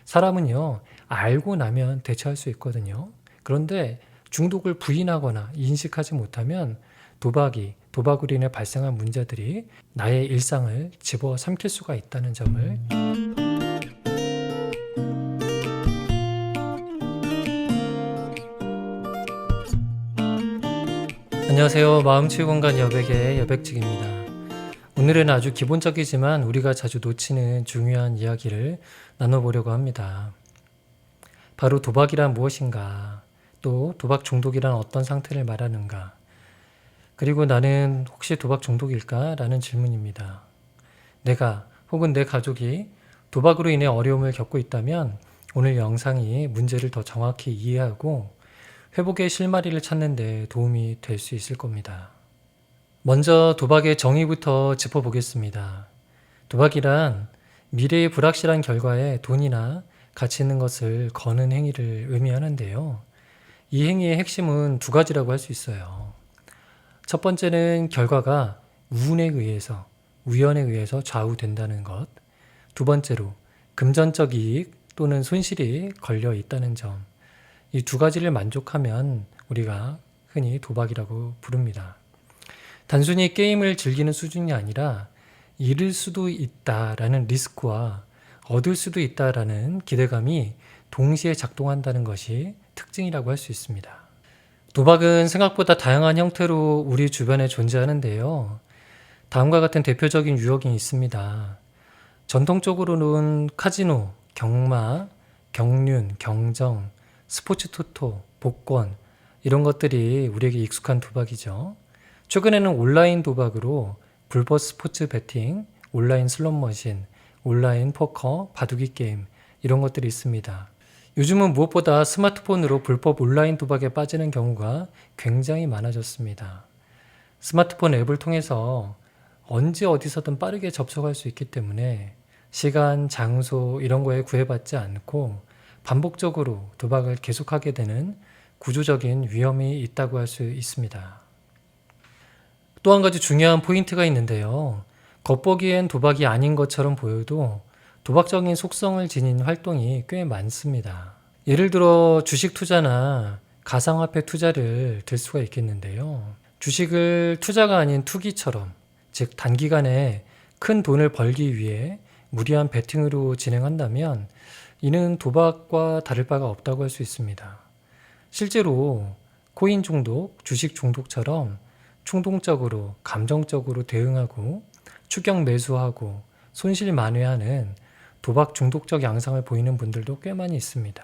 사람은요, 알고 나면 대처할 수 있거든요. 그런데 중독을 부인하거나 인식하지 못하면 도박으로 인해 발생한 문제들이 나의 일상을 집어삼킬 수가 있다는 점을 안녕하세요. 마음치유공간 여백의 여백직입니다. 오늘은 아주 기본적이지만 우리가 자주 놓치는 중요한 이야기를 나눠보려고 합니다. 바로 도박이란 무엇인가, 또 도박 중독이란 어떤 상태를 말하는가, 그리고 나는 혹시 도박 중독일까? 라는 질문입니다. 내가 혹은 내 가족이 도박으로 인해 어려움을 겪고 있다면 오늘 영상이 문제를 더 정확히 이해하고 회복의 실마리를 찾는 데 도움이 될 수 있을 겁니다. 먼저 도박의 정의부터 짚어보겠습니다. 도박이란 미래의 불확실한 결과에 돈이나 가치 있는 것을 거는 행위를 의미하는데요. 이 행위의 핵심은 두 가지라고 할 수 있어요. 첫 번째는 결과가 우연에 의해서 좌우된다는 것. 두 번째로 금전적 이익 또는 손실이 걸려 있다는 점. 이 두 가지를 만족하면 우리가 흔히 도박이라고 부릅니다. 단순히 게임을 즐기는 수준이 아니라 잃을 수도 있다라는 리스크와 얻을 수도 있다라는 기대감이 동시에 작동한다는 것이 특징이라고 할 수 있습니다. 도박은 생각보다 다양한 형태로 우리 주변에 존재하는데요. 다음과 같은 대표적인 유형이 있습니다. 전통적으로는 카지노, 경마, 경륜, 경정, 스포츠 토토, 복권 이런 것들이 우리에게 익숙한 도박이죠. 최근에는 온라인 도박으로 불법 스포츠 베팅, 온라인 슬롯 머신, 온라인 포커, 바둑이 게임 이런 것들이 있습니다. 요즘은 무엇보다 스마트폰으로 불법 온라인 도박에 빠지는 경우가 굉장히 많아졌습니다. 스마트폰 앱을 통해서 언제 어디서든 빠르게 접속할 수 있기 때문에 시간, 장소 이런 거에 구애받지 않고 반복적으로 도박을 계속하게 되는 구조적인 위험이 있다고 할 수 있습니다. 또 한 가지 중요한 포인트가 있는데요. 겉보기엔 도박이 아닌 것처럼 보여도 도박적인 속성을 지닌 활동이 꽤 많습니다. 예를 들어 주식 투자나 가상화폐 투자를 들 수가 있겠는데요. 주식을 투자가 아닌 투기처럼, 즉 단기간에 큰 돈을 벌기 위해 무리한 베팅으로 진행한다면 이는 도박과 다를 바가 없다고 할 수 있습니다. 실제로 코인 중독, 주식 중독처럼 충동적으로, 감정적으로 대응하고 추격 매수하고 손실 만회하는 도박 중독적 양상을 보이는 분들도 꽤 많이 있습니다.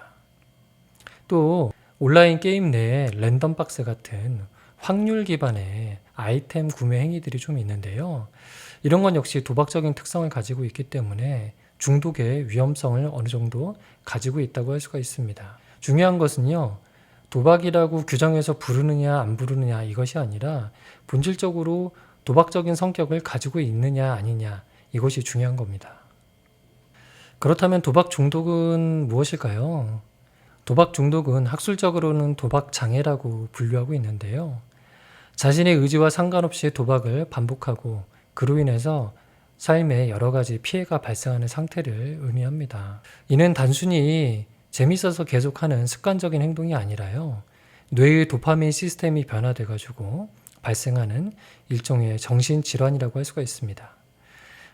또 온라인 게임 내에 랜덤박스 같은 확률 기반의 아이템 구매 행위들이 좀 있는데요. 이런 건 역시 도박적인 특성을 가지고 있기 때문에 중독의 위험성을 어느 정도 가지고 있다고 할 수가 있습니다. 중요한 것은요. 도박이라고 규정해서 부르느냐 안 부르느냐 이것이 아니라 본질적으로 도박적인 성격을 가지고 있느냐 아니냐 이것이 중요한 겁니다. 그렇다면 도박 중독은 무엇일까요? 도박 중독은 학술적으로는 도박 장애라고 분류하고 있는데요. 자신의 의지와 상관없이 도박을 반복하고 그로 인해서 삶에 여러 가지 피해가 발생하는 상태를 의미합니다. 이는 단순히 재밌어서 계속하는 습관적인 행동이 아니라요. 뇌의 도파민 시스템이 변화돼가지고 발생하는 일종의 정신질환이라고 할 수가 있습니다.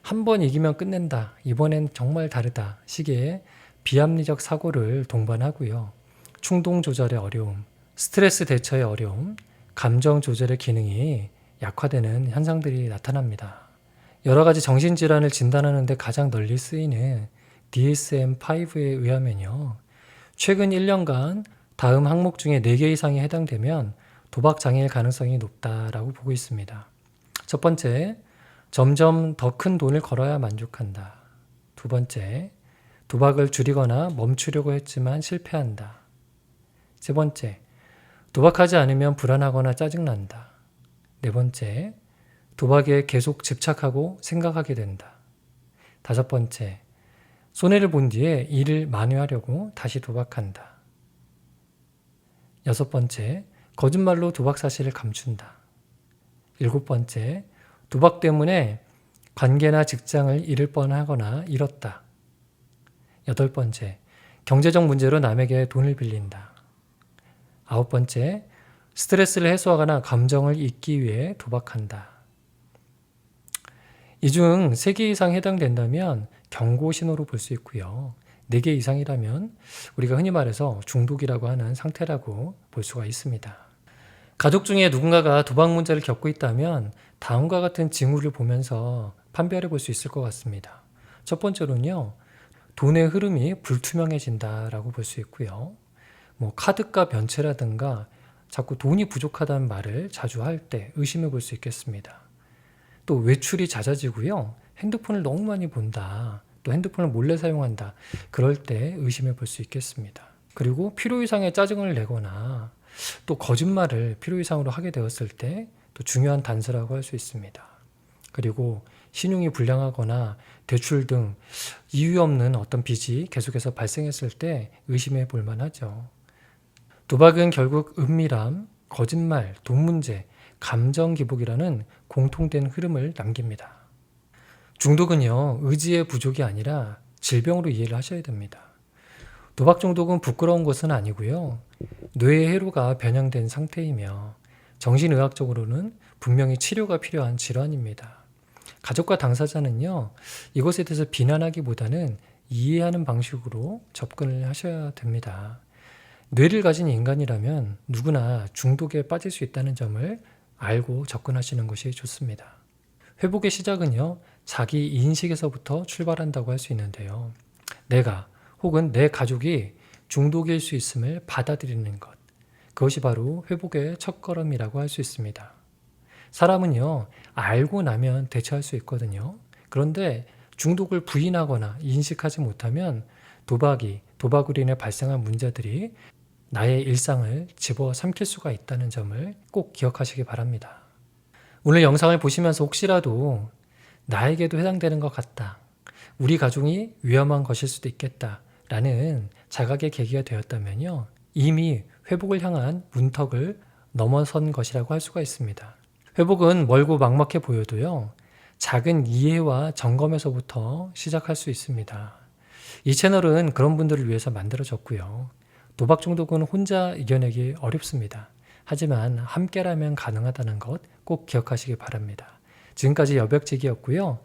한 번 이기면 끝낸다. 이번엔 정말 다르다. 식의 비합리적 사고를 동반하고요. 충동 조절의 어려움, 스트레스 대처의 어려움, 감정 조절의 기능이 약화되는 현상들이 나타납니다. 여러 가지 정신질환을 진단하는 데 가장 널리 쓰이는 DSM-5에 의하면요. 최근 1년간 다음 항목 중에 4개 이상이 해당되면 도박 장애일 가능성이 높다라고 보고 있습니다. 첫 번째, 점점 더 큰 돈을 걸어야 만족한다. 두 번째, 도박을 줄이거나 멈추려고 했지만 실패한다. 세 번째, 도박하지 않으면 불안하거나 짜증난다. 네 번째, 도박에 계속 집착하고 생각하게 된다. 다섯 번째, 손해를 본 뒤에 이를 만회하려고 다시 도박한다. 여섯 번째, 거짓말로 도박 사실을 감춘다. 일곱 번째, 도박 때문에 관계나 직장을 잃을 뻔하거나 잃었다. 여덟 번째, 경제적 문제로 남에게 돈을 빌린다. 9번째, 스트레스를 해소하거나 감정을 잊기 위해 도박한다. 이 중 3개 이상 해당된다면 경고 신호로 볼 수 있고요. 4개 이상이라면 우리가 흔히 말해서 중독이라고 하는 상태라고 볼 수가 있습니다. 가족 중에 누군가가 도박 문제를 겪고 있다면 다음과 같은 징후를 보면서 판별해 볼 수 있을 것 같습니다. 첫 번째로는요, 돈의 흐름이 불투명해진다라고 볼 수 있고요. 카드값 변체라든가 자꾸 돈이 부족하다는 말을 자주 할 때 의심해 볼 수 있겠습니다. 또 외출이 잦아지고요. 핸드폰을 너무 많이 본다. 또 핸드폰을 몰래 사용한다. 그럴 때 의심해 볼 수 있겠습니다. 그리고 필요 이상의 짜증을 내거나 또 거짓말을 필요 이상으로 하게 되었을 때 또 중요한 단서라고 할 수 있습니다. 그리고 신용이 불량하거나 대출 등 이유 없는 어떤 빚이 계속해서 발생했을 때 의심해 볼 만하죠. 도박은 결국 은밀함, 거짓말, 돈 문제, 감정 기복이라는 공통된 흐름을 남깁니다. 중독은요, 의지의 부족이 아니라 질병으로 이해를 하셔야 됩니다. 도박 중독은 부끄러운 것은 아니고요. 뇌의 회로가 변형된 상태이며 정신의학적으로는 분명히 치료가 필요한 질환입니다. 가족과 당사자는요, 이것에 대해서 비난하기보다는 이해하는 방식으로 접근을 하셔야 됩니다. 뇌를 가진 인간이라면 누구나 중독에 빠질 수 있다는 점을 알고 접근하시는 것이 좋습니다. 회복의 시작은요, 자기 인식에서부터 출발한다고 할 수 있는데요. 내가 혹은 내 가족이 중독일 수 있음을 받아들이는 것. 그것이 바로 회복의 첫걸음이라고 할 수 있습니다. 사람은요, 알고 나면 대처할 수 있거든요. 그런데 중독을 부인하거나 인식하지 못하면 도박으로 인해 발생한 문제들이 나의 일상을 집어삼킬 수가 있다는 점을 꼭 기억하시기 바랍니다. 오늘 영상을 보시면서 혹시라도 나에게도 해당되는 것 같다, 우리 가족이 위험한 것일 수도 있겠다 라는 자각의 계기가 되었다면요, 이미 회복을 향한 문턱을 넘어선 것이라고 할 수가 있습니다. 회복은 멀고 막막해 보여도요, 작은 이해와 점검에서부터 시작할 수 있습니다. 이 채널은 그런 분들을 위해서 만들어졌고요. 도박 중독은 혼자 이겨내기 어렵습니다. 하지만 함께라면 가능하다는 것 꼭 기억하시기 바랍니다. 지금까지 여백지기였고요.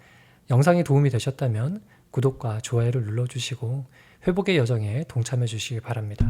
영상이 도움이 되셨다면 구독과 좋아요를 눌러주시고 회복의 여정에 동참해 주시기 바랍니다.